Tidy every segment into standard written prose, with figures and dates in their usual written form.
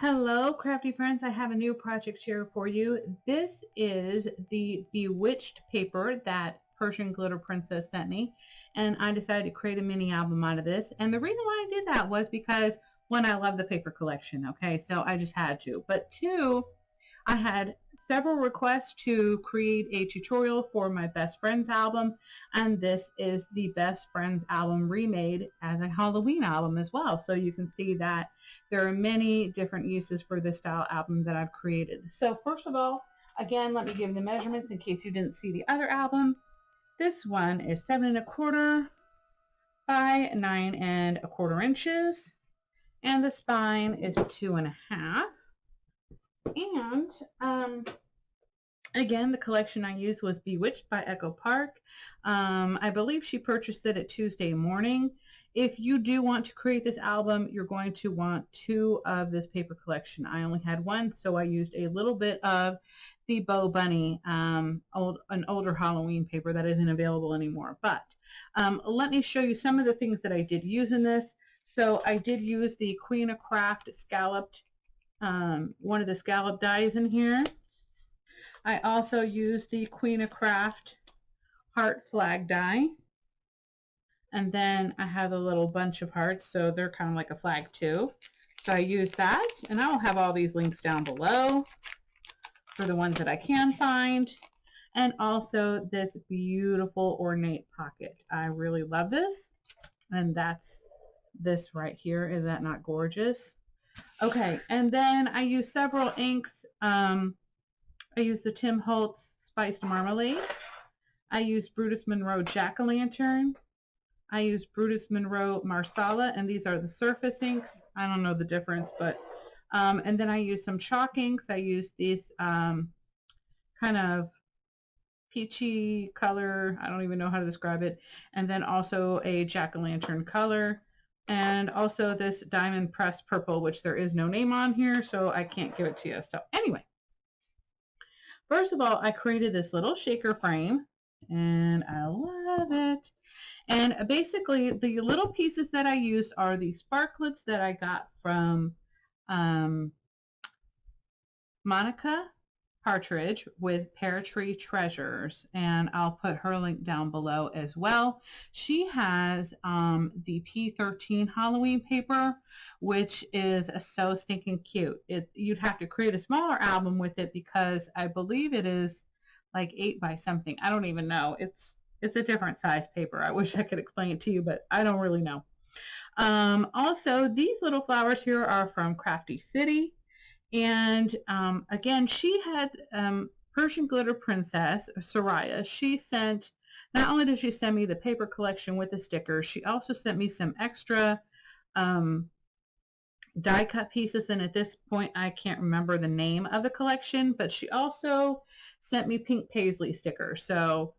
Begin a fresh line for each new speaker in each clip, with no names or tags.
Hello, crafty friends. I have a new project here for you. This is the Bewitched paper that Persian Glitter Princess sent me, and I decided to create a mini album out of this. And the reason why I did that was because, one, I love the paper collection, okay, so I just had to. But two, I had several requests to create a tutorial for my Best Friends album, and this is the Best Friends album remade as a Halloween album as well. So you can see that there are many different uses for this style album that I've created. So first of all, again, let me give you the measurements in case you didn't see the other album. This one is 7¼ by 9¼ inches, and the spine is 2½. And again, the collection I used was Bewitched by Echo Park. I believe she purchased it at Tuesday morning. If you do want to create this album, you're going to want two of this paper collection. I only had one, so I used a little bit of the Bo Bunny, an older Halloween paper that isn't available anymore. But let me show you some of the things that I did use in this. So I did use the Queen of Craft scalloped, one of the scallop dies in here. I also used the Queen of Craft heart flag die. And then I have a little bunch of hearts, so they're kind of like a flag too. So I used that, and I will have all these links down below for the ones that I can find. And also this beautiful ornate pocket. I really love this. And that's this right here. Is that not gorgeous? Okay, and then I used several inks. I used the Tim Holtz Spiced Marmalade. I used Brutus Monroe Jack-O-Lantern. I used Brutus Monroe Marsala, and these are the surface inks. I don't know the difference, but, and then I used some chalk inks. I used these kind of peachy color. I don't even know how to describe it. And then also a Jack-O-Lantern color. And also this Diamond Pressed Purple, which there is no name on here, so I can't give it to you. So anyway, first of all, I created this little shaker frame, and I love it. And basically, the little pieces that I used are the sparklets that I got from Monica Partridge with Pear Tree Treasures, and I'll put her link down below as well. She has the P13 Halloween paper, which is so stinking cute. You'd have to create a smaller album with it because I believe it is like 8 by something. I don't even know. It's a different size paper. I wish I could explain it to you, but I don't really know. Also, these little flowers here are from Crafty City. And again, she had Persian Glitter Princess, Soraya. She sent, not only did she send me the paper collection with the stickers, she also sent me some extra die cut pieces. And at this point, I can't remember the name of the collection, but she also sent me pink paisley stickers. So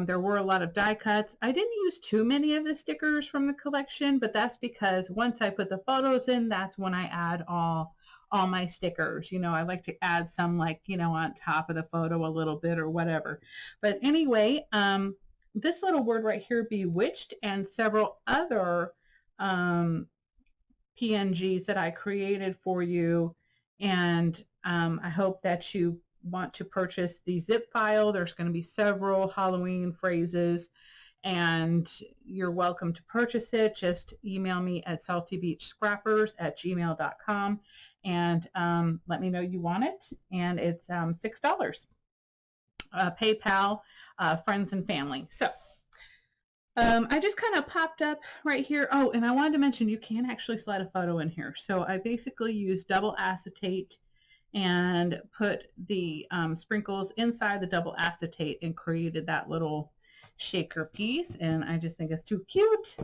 there were a lot of die cuts. I didn't use too many of the stickers from the collection, but that's because once I put the photos in, that's when I add all my stickers. You know, I like to add some, like, you know, on top of the photo a little bit or whatever. But anyway, this little word right here, Bewitched, and several other PNGs that I created for you. And I hope that you want to purchase the zip file. There's going to be several Halloween phrases, and you're welcome to purchase it. Just email me at saltybeachscrappers@gmail.com and let me know you want it. And it's $6. PayPal, friends and family. So I just kind of popped up right here. Oh, and I wanted to mention you can actually slide a photo in here. So I basically used double acetate and put the sprinkles inside the double acetate and created that little shaker piece, and I just think it's too cute.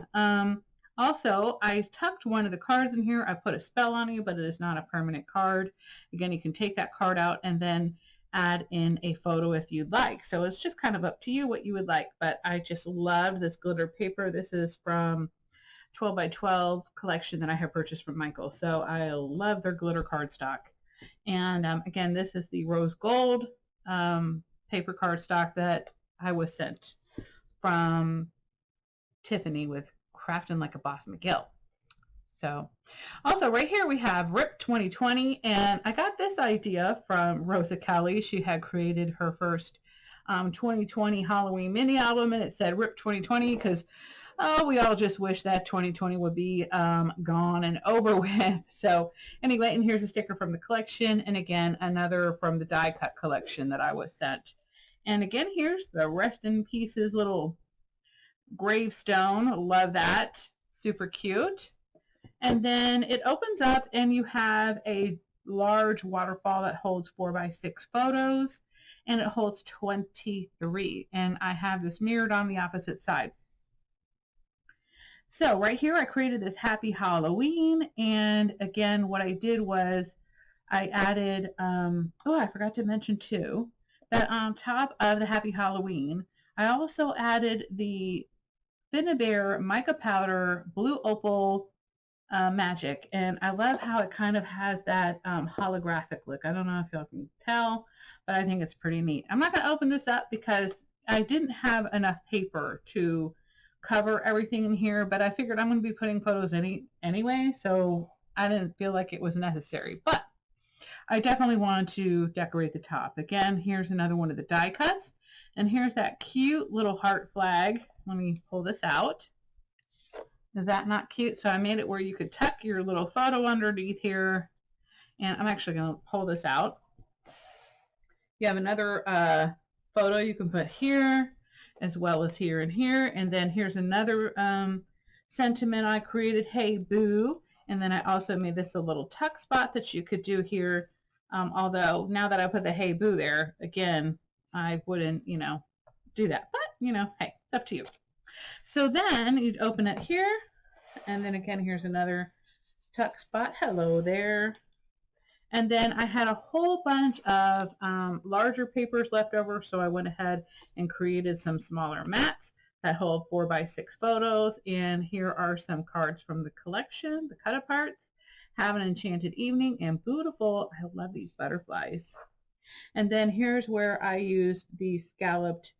Also, I tucked one of the cards in here. I put a spell on you, but it is not a permanent card. Again, you can take that card out and then add in a photo if you'd like. So it's just kind of up to you what you would like, but I just loved this glitter paper. This is from 12 by 12 collection that I have purchased from Michael. So I love their glitter cardstock. And again, this is the rose gold paper cardstock that I was sent from Tiffany with Craftin' Like a Boss McGill. So also right here we have RIP 2020, and I got this idea from Rosa Kelly. She had created her first 2020 Halloween mini album, and it said RIP 2020 because we all just wish that 2020 would be gone and over with. So anyway, and here's a sticker from the collection, and again another from the die cut collection that I was sent. And again, here's the rest in pieces little gravestone. Love that. Super cute. And then it opens up and you have a large waterfall that holds 4x6 photos, and it holds 23. And I have this mirrored on the opposite side. So right here I created this Happy Halloween, and again what I did was I added, I forgot to mention too, that on top of the Happy Halloween, I also added the Finnabair mica powder blue opal magic, and I love how it kind of has that holographic look. I don't know if y'all can tell, but I think it's pretty neat. I'm not going to open this up because I didn't have enough paper to cover everything in here, but I figured I'm going to be putting photos anyway, so I didn't feel like it was necessary. But I definitely wanted to decorate the top. Again, here's another one of the die cuts, and here's that cute little heart flag. Let me pull this out. Is that not cute? So I made it where you could tuck your little photo underneath here, and I'm actually going to pull this out. You have another photo you can put here, as well as here and here, and then here's another sentiment I created, hey boo, and then I also made this a little tuck spot that you could do here, although now that I put the hey boo there, again, I wouldn't, do that, but, hey, it's up to you. So then you'd open it here, and then again, here's another tuck spot, hello there. And then I had a whole bunch of larger papers left over, so I went ahead and created some smaller mats that hold 4x6 photos. And here are some cards from the collection, the cut-aparts. Have an enchanted evening and beautiful. I love these butterflies. And then here's where I used the scalloped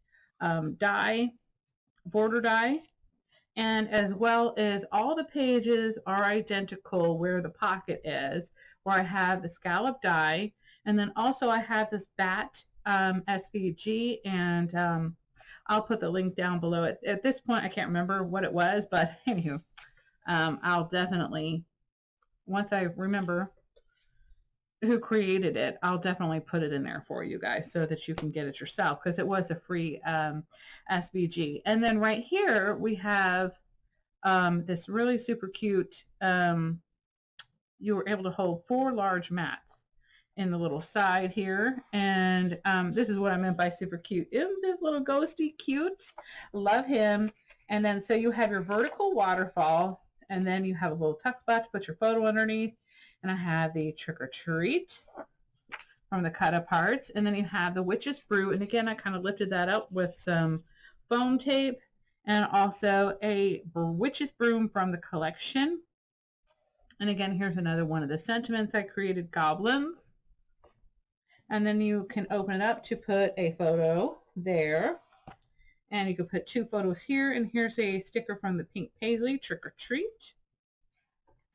die, border die. And as well as all the pages are identical where the pocket is, where I have the scallop die, and then also I have this bat SVG, and I'll put the link down below. At this point, I can't remember what it was, but anywho, I'll definitely, once I remember who created it, I'll definitely put it in there for you guys so that you can get it yourself, because it was a free SVG. And then right here we have this really super cute, you were able to hold 4 large mats in the little side here, and this is what I meant by super cute. Isn't this little ghosty cute? Love him. And then so you have your vertical waterfall, and then you have a little tuck spot to put your photo underneath, and I have the trick or treat from the cut aparts, and then you have the witch's brew, and again I kind of lifted that up with some foam tape, and also a witch's broom from the collection. And again, here's another one of the sentiments I created, goblins. And then you can open it up to put a photo there. And you can put 2 photos here. And here's a sticker from the Pink Paisley, trick or treat.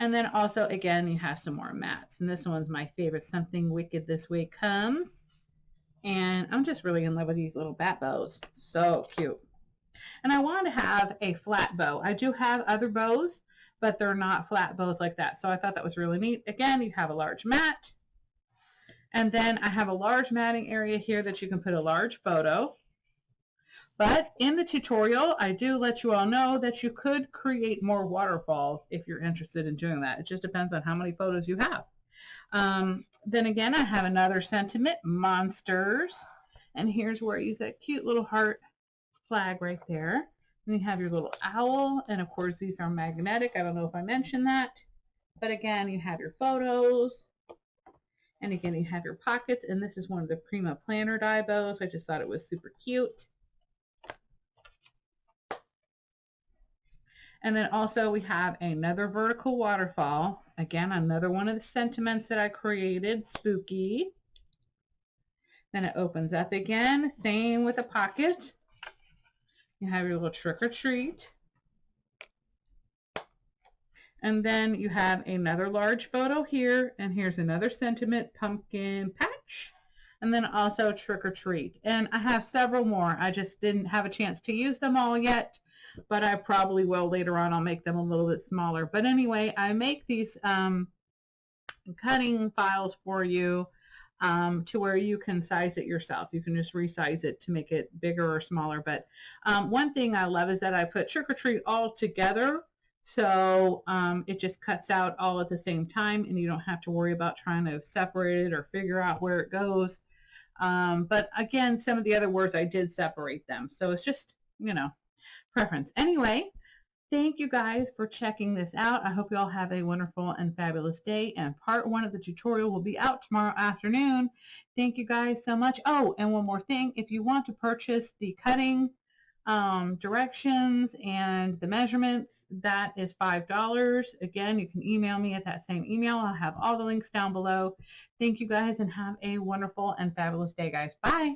And then also, again, you have some more mats. And this one's my favorite, Something Wicked This Way Comes. And I'm just really in love with these little bat bows. So cute. And I wanted to have a flat bow. I do have other bows, but they're not flat bows like that. So I thought that was really neat. Again, you have a large mat. And then I have a large matting area here that you can put a large photo. But in the tutorial, I do let you all know that you could create more waterfalls if you're interested in doing that. It just depends on how many photos you have. Then again, I have another sentiment, monsters. And here's where I use that cute little heart flag right there. And you have your little owl, and of course these are magnetic. I don't know if I mentioned that, but again, you have your photos, and again you have your pockets, and this is one of the Prima Planner die bows. I just thought it was super cute. And then also we have another vertical waterfall. Again, another one of the sentiments that I created, spooky. Then it opens up again, same with the pocket. You have your little trick or treat. And then you have another large photo here, and here's another sentiment, pumpkin patch, and then also trick or treat. And I have several more. I just didn't have a chance to use them all yet, but I probably will later on. I'll make them a little bit smaller. But anyway, I make these cutting files for you to where you can size it yourself. You can just resize it to make it bigger or smaller. But one thing I love is that I put trick or treat all together. So it just cuts out all at the same time, and you don't have to worry about trying to separate it or figure out where it goes. But again, some of the other words I did separate them. So it's just, you know, preference. Anyway, thank you guys for checking this out. I hope you all have a wonderful and fabulous day. And part 1 of the tutorial will be out tomorrow afternoon. Thank you guys so much. Oh, and one more thing. If you want to purchase the cutting directions and the measurements, that is $5. Again, you can email me at that same email. I'll have all the links down below. Thank you guys and have a wonderful and fabulous day, guys. Bye.